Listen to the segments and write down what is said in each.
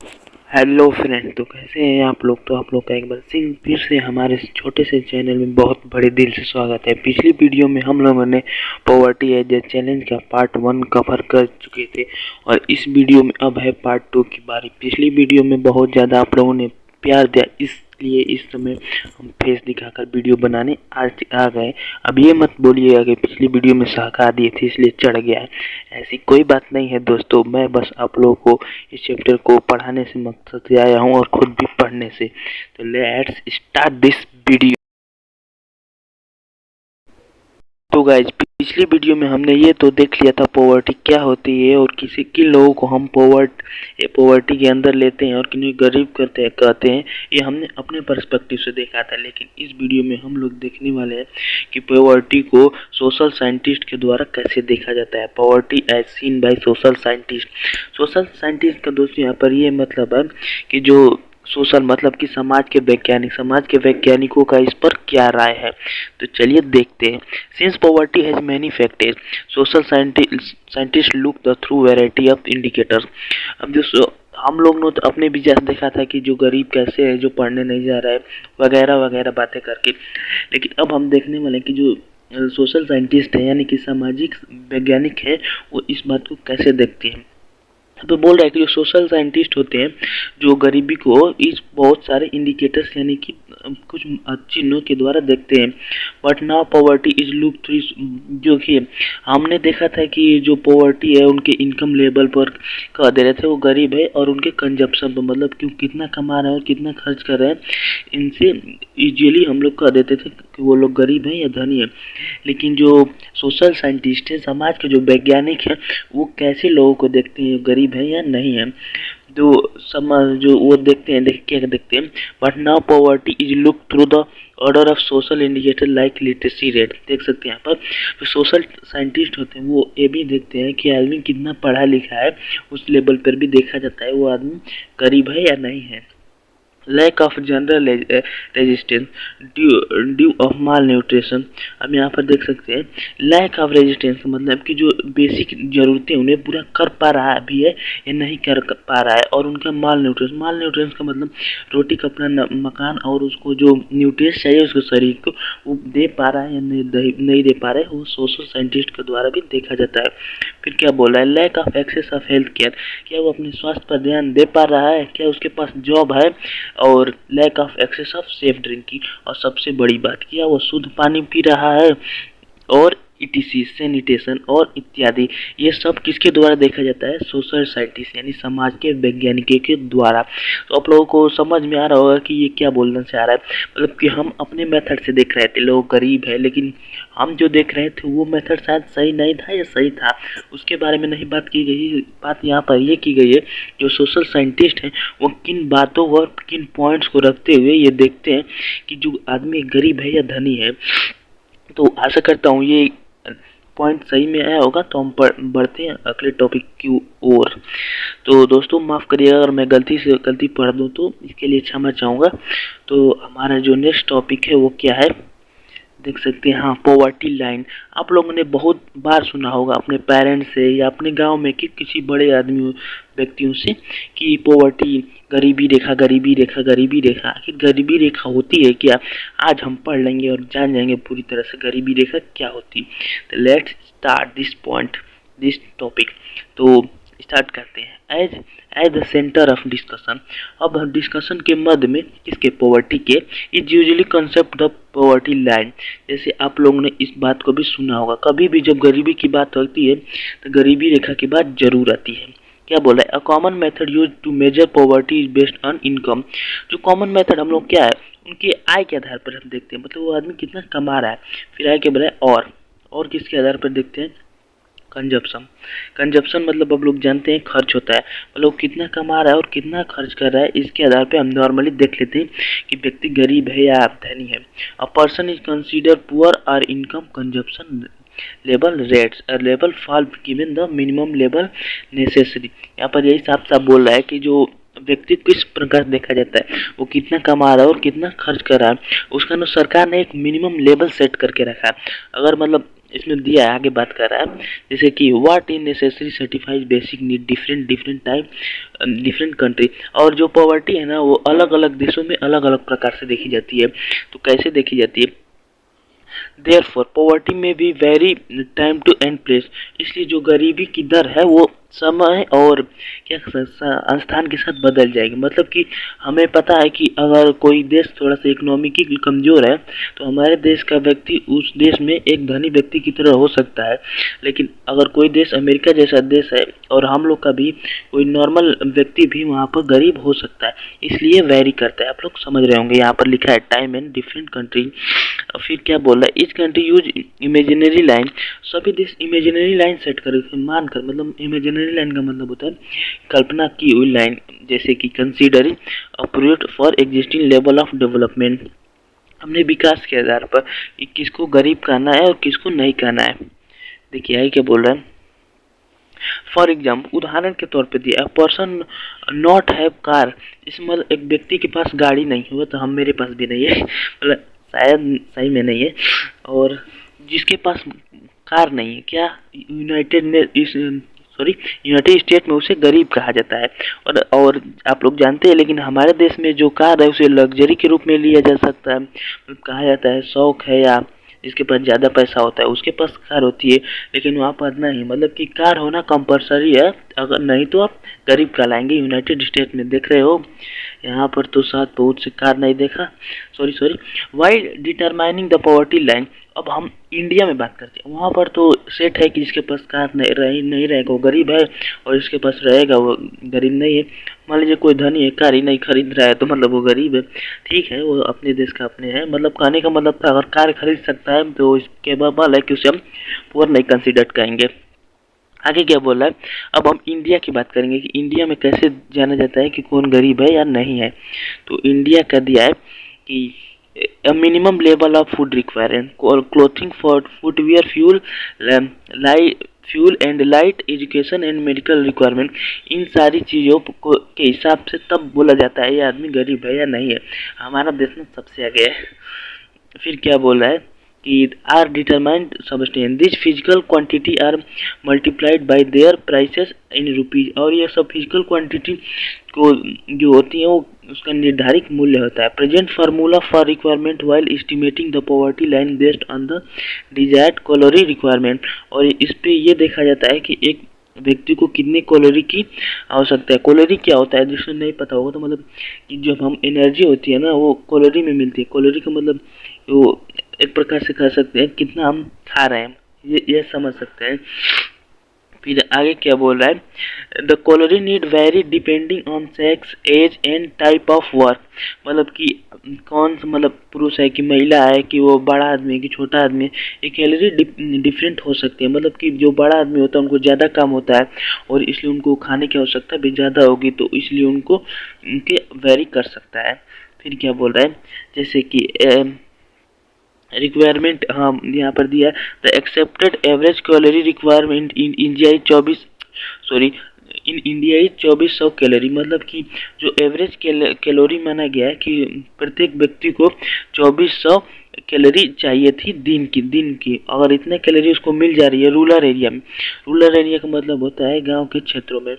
Hello friend, तो कैसे हैं आप लोग। तो आप लोग का एक बार फिर से हमारे छोटे से चैनल में बहुत बड़े दिल से स्वागत है। पिछली वीडियो में हम लोगों ने पॉवर्टी एज ए चैलेंज का पार्ट 1 कवर कर चुके थे और इस वीडियो में अब है पार्ट 2 की बारी। पिछली वीडियो में बहुत ज़्यादा आप लोगों ने प्यार दिया, इसलिए इस समय हम फेस दिखाकर वीडियो बनाने आ गए। अब ये मत बोलिएगा कि पिछली वीडियो में सहका दिए थे इसलिए चढ़ गया है, ऐसी कोई बात नहीं है दोस्तों। मैं बस आप लोगों को इस चैप्टर को पढ़ाने से मकसद से आया हूँ और खुद भी पढ़ने से। तो लेट्स स्टार्ट दिस वीडियो। तो गाइज, पिछली वीडियो में हमने ये तो देख लिया था पॉवर्टी क्या होती है और किन लोगों को हम पॉवर्टी के अंदर लेते हैं और किन्हें गरीब कहते हैं। ये हमने अपने पर्सपेक्टिव से देखा था, लेकिन इस वीडियो में हम लोग देखने वाले हैं कि पॉवर्टी को सोशल साइंटिस्ट के द्वारा कैसे देखा जाता है। Poverty as seen by social scientist. Social scientist का दोस्तों यहाँ पर ये मतलब है कि जो सोशल मतलब कि समाज के वैज्ञानिकों का इस पर क्या राय है। तो चलिए देखते हैं। Since poverty has many factors, social scientist look the through variety of indicators. अब जो हम लोग ने तो अपने भी जैसे देखा था कि जो गरीब कैसे है, जो पढ़ने नहीं जा रहा है, वगैरह वगैरह बातें करके। लेकिन अब हम देखने वाले हैं कि जो सोशल साइंटिस्ट है यानी कि सामाजिक वैज्ञानिक है, वो इस बात को कैसे देखते हैं। तो बोल रहा है कि जो सोशल साइंटिस्ट होते हैं जो गरीबी को इस बहुत सारे इंडिकेटर्स यानी कि कुछ चिन्हों के द्वारा देखते हैं। But now poverty is look through, जो कि हमने देखा था कि जो पॉवर्टी है उनके इनकम लेवल पर कह दे रहे थे वो गरीब है, और उनके कंजप्शन पर मतलब क्यों कितना कमा रहे हैं और कितना खर्च कर रहे हैं, इनसे यूजुअली हम लोग कह देते थे कि वो लोग गरीब हैं या धनी है। लेकिन जो सोशल साइंटिस्ट है, समाज के जो वैज्ञानिक हैं, वो कैसे लोगों को देखते हैं, गरीब है या नहीं है। तो समाज जो वो देखते हैं, क्या देखते हैं। But now poverty is look through the order of social indicator like literacy rate. देख सकते हैं यहाँ पर जो सोशल साइंटिस्ट होते हैं वो ये भी देखते हैं कि आदमी कितना पढ़ा लिखा है, उस लेवल पर भी देखा जाता है वो आदमी गरीब है या नहीं है। Lack of general resistance due of malnutrition. अब यहाँ पर देख सकते हैं लैक ऑफ रेजिस्टेंस मतलब कि जो बेसिक जरूरतें उन्हें पूरा कर पा रहा भी है या नहीं कर पा रहा है। और उनका माल न्यूट्रिशन का मतलब रोटी कपड़ा मकान और उसको जो न्यूट्रिएंट्स चाहिए उसको शरीर को वो दे पा रहा है या नहीं दे पा रहा है, वो सोशल साइंटिस्ट के द्वारा भी देखा जाता है। फिर क्या बोल रहा है, lack of access of health care, क्या वो अपने स्वास्थ्य पर ध्यान दे पा रहा है, क्या उसके पास जॉब है। और lack of access of safe drinking, और सबसे बड़ी बात क्या वो शुद्ध पानी पी रहा है। और ईटीसी सैनिटेशन और इत्यादि, ये सब किसके द्वारा देखा जाता है, सोशल साइंटिस्ट यानी समाज के वैज्ञानिकों के द्वारा। तो आप लोगों को समझ में आ रहा होगा कि ये क्या बोलना चाह रहा है। मतलब कि हम अपने मेथड से देख रहे थे लोग गरीब है, लेकिन हम जो देख रहे थे वो मेथड शायद सही नहीं था या सही था, उसके बारे में नहीं बात की गई। बात यहाँ पर ये की गई है जो सोशल साइंटिस्ट हैं वो किन बातों और किन पॉइंट्स को रखते हुए ये देखते हैं कि जो आदमी गरीब है या धनी है। तो आशा करता हूँ ये पॉइंट सही में आया होगा। तो हम बढ़ते हैं अगले टॉपिक की ओर। तो दोस्तों माफ़ करिएगा अगर मैं गलती पढ़ दूँ तो इसके लिए क्षमा चाहूँगा। तो हमारा जो नेक्स्ट टॉपिक है वो क्या है, देख सकते हैं। हाँ, पॉवर्टी लाइन आप लोगों ने बहुत बार सुना होगा अपने पेरेंट्स से या अपने गांव में कि किसी बड़े आदमी व्यक्तियों से कि पॉवर्टी गरीबी रेखा। आखिर गरीबी रेखा होती है क्या, आज हम पढ़ लेंगे और जान जाएंगे पूरी तरह से गरीबी रेखा क्या होती। तो लेट्स स्टार्ट दिस टॉपिक। तो स्टार्ट करते हैं। As the centre of discussion, अब डिस्कशन के मध्य में किसके, पॉवर्टी के, is usually concept of poverty line. जैसे आप लोगों ने इस बात को भी सुना होगा, कभी भी जब गरीबी की बात होती है तो गरीबी रेखा की बात जरूर आती है। क्या बोला है, a common method use to measure poverty is based on income. जो कॉमन मेथड हम लोग क्या है, उनके आय के आधार पर हम देखते हैं, मतलब वो आदमी कितना कमा रहा है। फिर आय के बजाय और किसके आधार पर देखते हैं, कंजप्शन मतलब अब लोग जानते हैं खर्च होता है, मतलब कितना कमा रहा है और कितना खर्च कर रहा है, इसके आधार पे हम नॉर्मली देख लेते हैं कि व्यक्ति गरीब है या धनी है। A person is consider poor और income consumption level rates level fall given the minimum level necessary. यहाँ पर यही साफ साफ बोल रहा है कि जो व्यक्ति किस प्रकार देखा जाता है, वो कितना कमा रहा है और कितना खर्च कर रहा है, उसका ना सरकार ने एक मिनिमम लेवल सेट करके रखा है। अगर मतलब इसमें दिया है, आगे बात कर रहा है जैसे कि what is necessary certifies basic need different different type different country. और जो पॉवर्टी है ना वो अलग अलग देशों में अलग अलग प्रकार से देखी जाती है। तो कैसे देखी जाती है? Therefore, poverty may be vary time to and place। इसलिए जो गरीबी की दर है वो समय और क्या स्थान के साथ बदल जाएगी। मतलब कि हमें पता है कि अगर कोई देश थोड़ा सा इकोनॉमिकली कमज़ोर है तो हमारे देश का व्यक्ति उस देश में एक धनी व्यक्ति की तरह हो सकता है, लेकिन अगर कोई देश अमेरिका जैसा देश है और हम लोग का भी कोई नॉर्मल व्यक्ति भी वहाँ पर गरीब हो सकता है। इसलिए वेरी करता है। आप लोग समझ रहे होंगे, यहाँ पर लिखा है टाइम एंड डिफरेंट कंट्री। फिर क्या बोल रहा है? Each country use imaginary line. सभी देश इमेजिनरी लाइन सेट कर मानकर, मतलब इमेजिनरी लाइन का मतलब होता है कल्पना की हुई लाइन, जैसे कि considering appropriate for existing level of development. हमने विकास के आधार पर किसको गरीब कहना है और किसको नहीं कहना है। देखिए यही क्या बोल रहा है। फॉर एग्जाम्पल, उदाहरण के तौर पे दिया, पर्सन नॉट हैव कार। इसमें मतलब एक व्यक्ति के पास गाड़ी नहीं हुआ, तो हम मेरे पास भी नहीं है, मतलब शायद सही में नहीं है। और जिसके पास कार नहीं है, क्या यूनाइटेड स्टेट में उसे गरीब कहा जाता है। और आप लोग जानते हैं, लेकिन हमारे देश में जो कार है उसे लग्जरी के रूप में लिया जा सकता है। मतलब कहा जाता है शौक है या जिसके पास ज़्यादा पैसा होता है उसके पास कार होती है, लेकिन वहाँ पर नहीं, मतलब कि कार होना कंपलसरी है, अगर नहीं तो आप गरीब कहलाएंगे। यूनाइटेड स्टेट में देख रहे हो, यहाँ पर तो शायद बहुत से कार नहीं देखा, sorry. While determining the poverty line. अब हम इंडिया में बात करते हैं, वहाँ पर तो सेट है कि जिसके पास कार नहीं रहेगा वो गरीब है, और जिसके पास रहेगा वो गरीब नहीं है। मान लीजिए कोई धनी है, कार ही नहीं खरीद रहा है, तो मतलब वो गरीब है। ठीक है, वो अपने देश का अपने है। मतलब कहने का मतलब था, अगर कार खरीद सकता है तो इसके बाद है कि उसे हम पुअर नहीं कंसिडर करेंगे। आगे क्या बोल रहा है? अब हम इंडिया की बात करेंगे कि इंडिया में कैसे जाना जाता है कि कौन गरीब है या नहीं है। तो इंडिया का दिया है कि a minimum level of food requirement, clothing for footwear, fuel and light education and medical requirement। इन सारी चीज़ों को के हिसाब से तब बोला जाता है ये आदमी गरीब है या नहीं है। हमारा देश में सबसे आगे है। फिर क्या बोल रहा है कि are determined substance, this physical quantity are multiplied by their prices in rupees. और ये सब फिजिकल क्वांटिटी को जो होती है वो उसका निर्धारित मूल्य होता है। Present formula for requirement while estimating the poverty line based on the desired calorie requirement. और इस पे ये देखा जाता है कि एक व्यक्ति को कितने कैलोरी की आवश्यकता है। कैलोरी क्या होता है जिसको नहीं पता होगा, तो मतलब कि जब हम एनर्जी होती है ना वो कैलोरी में मिलती है। कैलोरी का मतलब वो एक प्रकार से कह सकते हैं कितना हम खा रहे हैं, ये समझ सकते हैं। फिर आगे क्या बोल रहा है? The calorie need vary depending on sex, age and type of work. मतलब कि कौन सा, मतलब पुरुष है कि महिला है कि वो बड़ा आदमी है कि छोटा आदमी है, ये कैलोरी डिफरेंट हो सकती है। मतलब कि जो बड़ा आदमी होता है उनको ज़्यादा काम होता है और इसलिए उनको खाने की आवश्यकता भी ज़्यादा होगी, तो इसलिए उनको उनके वेरी कर सकता है। फिर क्या बोल रहा है? जैसे कि रिक्वायरमेंट, हाँ यहाँ पर दिया है the accepted average calorie requirement in India 2400 calorie. मतलब कि जो एवरेज कैलोरी माना गया है कि प्रत्येक व्यक्ति को 2400 कैलोरी चाहिए थी दिन की। अगर इतने कैलोरी उसको मिल जा रही है रूरल एरिया में, रूरल एरिया का मतलब होता है गांव के क्षेत्रों में,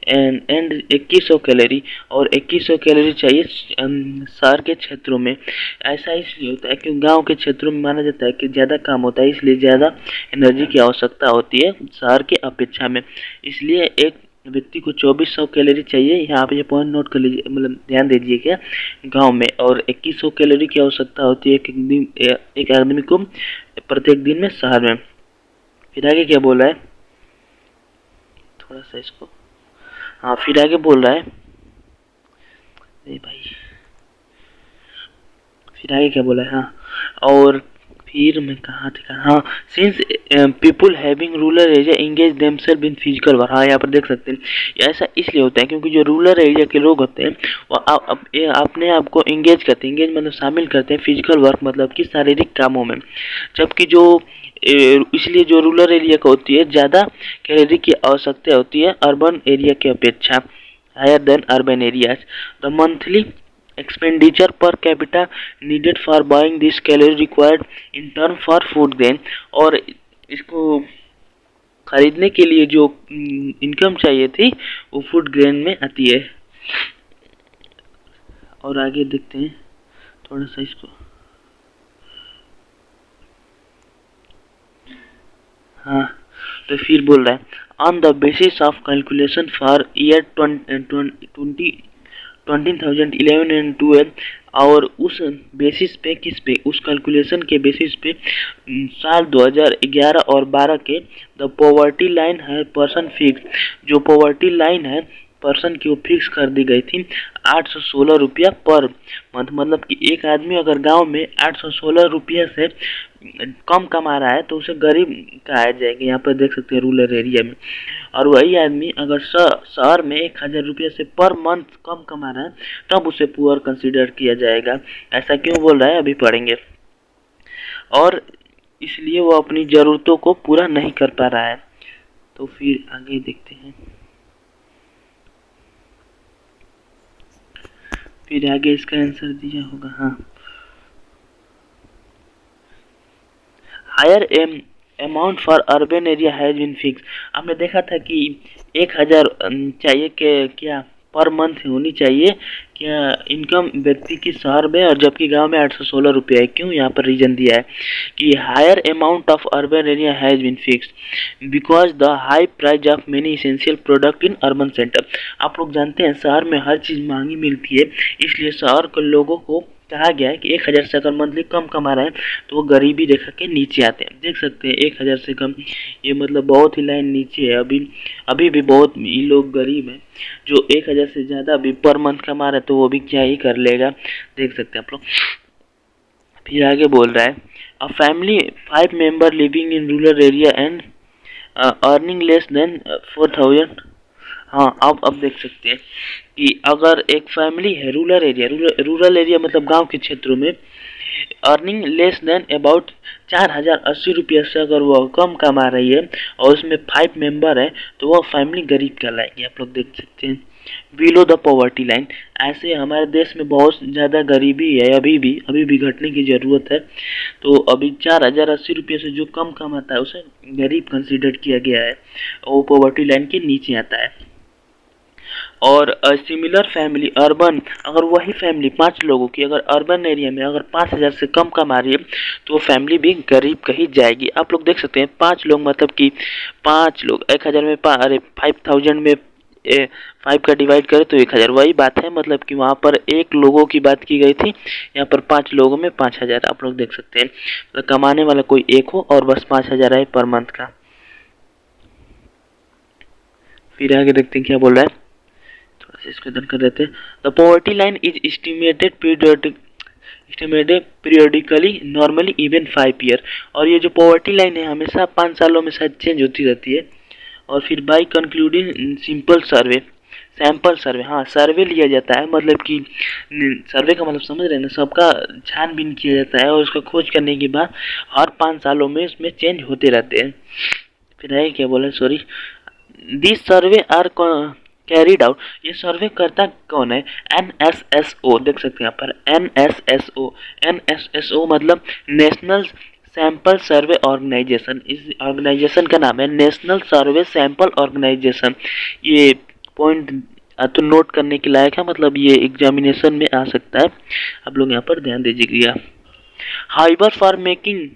एंड 2100 कैलोरी, और 2100 कैलोरी चाहिए शहर के क्षेत्रों में। ऐसा इसलिए होता है क्योंकि गांव के क्षेत्रों में माना जाता है कि ज़्यादा काम होता है, इसलिए ज़्यादा एनर्जी की आवश्यकता होती है शहर के अपेक्षा में। इसलिए एक व्यक्ति को 2400 कैलोरी चाहिए। यहाँ पे ये पॉइंट नोट कर लीजिए, मतलब ध्यान दीजिए क्या, गांव में, और 2100 कैलोरी की आवश्यकता होती है एक आदमी को प्रत्येक दिन में शहर में। फिर आगे क्या बोला है, थोड़ा सा इसको, हाँ फिर आगे बोल रहा है भाई, फिर आगे क्या बोला है, हाँ और फिर मैं कहाँ था, हाँ since people having rural area engage themselves in physical work. हाँ यहाँ पर देख सकते हैं, ऐसा इसलिए होता है क्योंकि जो रूरल एरिया के लोग होते हैं वो अपने आप को एंगेज करते हैं। एंगेज मतलब शामिल करते हैं फिजिकल वर्क, मतलब कि शारीरिक कामों में। जबकि जो इसलिए जो रूरल एरिया का होती है ज़्यादा कैलोरी की आवश्यकता होती है अर्बन एरिया की अपेक्षा, higher than urban areas. The monthly expenditure per capita needed for buying this calorie required in turn for food gain। और इसको खरीदने के लिए जो इनकम चाहिए थी वो फूड ग्रेन में आती है। और आगे देखते हैं थोड़ा सा इसको। हाँ, तो फिर बोल रहा है on the basis of calculation for year 2011 and 12 और उस बेसिस पे किस पे, उस कैलकुलेशन के बेसिस पे साल 2011 और 12 के द पॉवर्टी लाइन है पर्सन फिक्स, जो पॉवर्टी लाइन है पर्सन की वो फिक्स कर दी गई थी 816 रुपया पर मंथ। मतलब कि एक आदमी अगर गांव में 816 रुपया से कम कमा रहा है तो उसे गरीब कहा जाएगा। यहाँ पर देख सकते हैं रूरल एरिया में। और वही आदमी अगर शहर में 1000 रुपये से पर मंथ कम कमा रहा है तब उसे पुअर कंसीडर किया जाएगा। ऐसा क्यों बोल रहा है अभी पढ़ेंगे। और इसलिए वो अपनी ज़रूरतों को पूरा नहीं कर पा रहा है। तो फिर आगे देखते हैं। फिर आगे इसका आंसर दिया होगा। हाँ, higher amount for urban area has been fix. हमने देखा था कि 1000 चाहिए कि क्या पर मंथ होनी चाहिए क्या इनकम व्यक्ति की शहर में, और जबकि गांव में 816 रुपये है। क्यों, यहाँ पर रीजन दिया है कि higher amount of urban area has been fixed because the high price of many essential product in urban centre. आप लोग जानते हैं शहर में हर चीज़ महंगी मिलती है, इसलिए शहर के लोगों को कहा गया है कि 1000 से अगर मंथली कम कमा रहे हैं तो वो गरीबी रेखा के नीचे आते हैं। देख सकते हैं 1000 से कम, ये मतलब बहुत ही लाइन नीचे है। अभी भी बहुत ही लोग गरीब हैं। जो 1000 से ज़्यादा भी पर मंथ कमा रहे हैं तो वो भी क्या ही कर लेगा, देख सकते हैं आप लोग। फिर आगे बोल रहा है a family 5 member living in rural area and earning less than 4000। हाँ, अब देख सकते हैं कि अगर एक फैमिली है रूरल एरिया मतलब गांव के क्षेत्रों में, अर्निंग लेस देन अबाउट 4080 रुपये से अगर वह कम कमा रही है और उसमें 5 मेंबर है तो वह फैमिली गरीब कहलाएगी। आप लोग देख सकते हैं बिलो द पॉवर्टी लाइन। ऐसे हमारे देश में बहुत ज़्यादा गरीबी है, अभी भी घटने की ज़रूरत है। तो अभी 4080 रुपये से जो कम कमाता है उसे गरीब कंसिडर किया गया है, वो पॉवर्टी लाइन के नीचे आता है। और सिमिलर फैमिली अर्बन, अगर वही फैमिली 5 लोगों की अगर अर्बन एरिया में अगर 5000 से कम कमा रही है तो वो फैमिली भी गरीब कही जाएगी। आप लोग देख सकते हैं 5 लोग मतलब कि 5 लोग 1000 में 5000 में 5 का डिवाइड करें तो 1000। वही बात है, मतलब कि वहाँ पर 1 लोगों की बात की गई थी, यहाँ पर 5 लोगों में 5000। आप लोग देख सकते हैं मतलब कमाने वाला कोई एक हो और बस 5000 है पर मंथ का। फिर आगे देखते हैं क्या बोल रहा है, इसको डन कर देते हैं। The poverty line is estimated periodically normally even 5 year. और ये जो पॉवर्टी लाइन है हमेशा 5 सालों में शायद चेंज होती रहती है। और फिर by concluding simple survey, sample survey, हाँ सर्वे लिया जाता है, मतलब कि सर्वे का मतलब समझ रहे हैं ना, सबका छानबीन किया जाता है और उसका खोज करने के बाद हर 5 सालों में इसमें चेंज होते रहते हैं। फिर है क्या बोला, sorry, this survey are carried out. ये सर्वे करता कौन है, NSSO। देख सकते हैं यहाँ पर NSSO मतलब नेशनल सैंपल सर्वे ऑर्गेनाइजेशन। इस ऑर्गेनाइजेशन का नाम है नेशनल सर्वे सैंपल ऑर्गेनाइजेशन। ये पॉइंट तो नोट करने के लायक है, मतलब ये एग्जामिनेशन में आ सकता है, आप लोग यहाँ पर ध्यान दीजिएगा। हाइबर फॉर मेकिंग,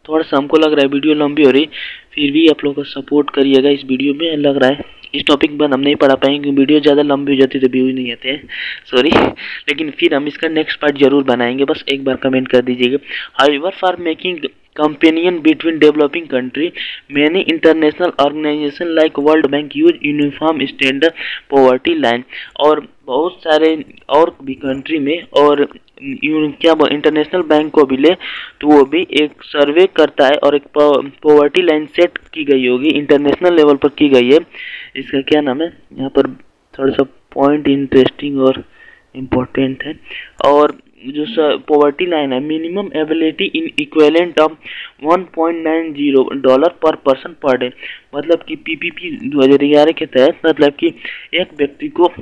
थोड़ा सा हमको लग रहा है वीडियो लंबी हो रही, फिर भी आप लोग को सपोर्ट करिएगा इस वीडियो में। लग रहा है इस टॉपिक पर हम नहीं पढ़ा पाएंगे क्योंकि वीडियो ज़्यादा लंबी हो जाती तो व्यूज नहीं आते हैं, सॉरी। लेकिन फिर हम इसका नेक्स्ट पार्ट जरूर बनाएंगे, बस एक बार कमेंट कर दीजिएगा। However for making companion between developing country, many international organization like World Bank use uniform standard poverty line। और बहुत सारे और भी कंट्री में और क्या इंटरनेशनल बैंक को भी ले तो वो भी एक सर्वे करता है और एक पॉवर्टी लाइन सेट की गई होगी, इंटरनेशनल लेवल पर की गई है। इसका क्या नाम है, यहाँ पर थोड़ा सा पॉइंट इंटरेस्टिंग और इम्पोर्टेंट है। और जो पॉवर्टी लाइन है minimum ability in equivalent of $1.90 पर पर्सन पर डे, मतलब कि PPP 2011 के तहत मतलब कि एक व्यक्ति को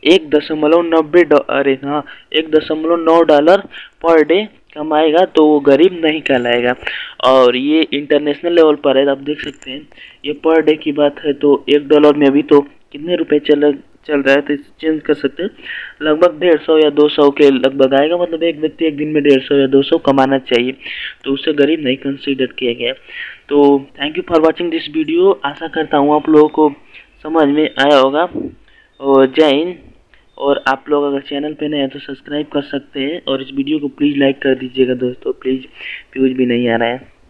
$1.9 पर डे कमाएगा तो वो गरीब नहीं कहलाएगा। और ये इंटरनेशनल लेवल पर है, आप देख सकते हैं। ये पर डे की बात है तो $1 में अभी तो कितने रुपए चल रहा है, तो इसे चेंज कर सकते हैं। लगभग 150 या 200 के लगभग आएगा, मतलब एक व्यक्ति एक दिन में 150 या 200 कमाना चाहिए, तो उसे गरीब नहीं कंसीडर किया गया। तो thank you for watching this video. आशा करता हूँ आप लोगों को समझ में आया होगा। और जय हिंद। और आप लोग अगर चैनल पे नए हैं तो सब्सक्राइब कर सकते हैं, और इस वीडियो को प्लीज़ लाइक कर दीजिएगा दोस्तों, प्लीज़ व्यूज भी नहीं आ रहा है।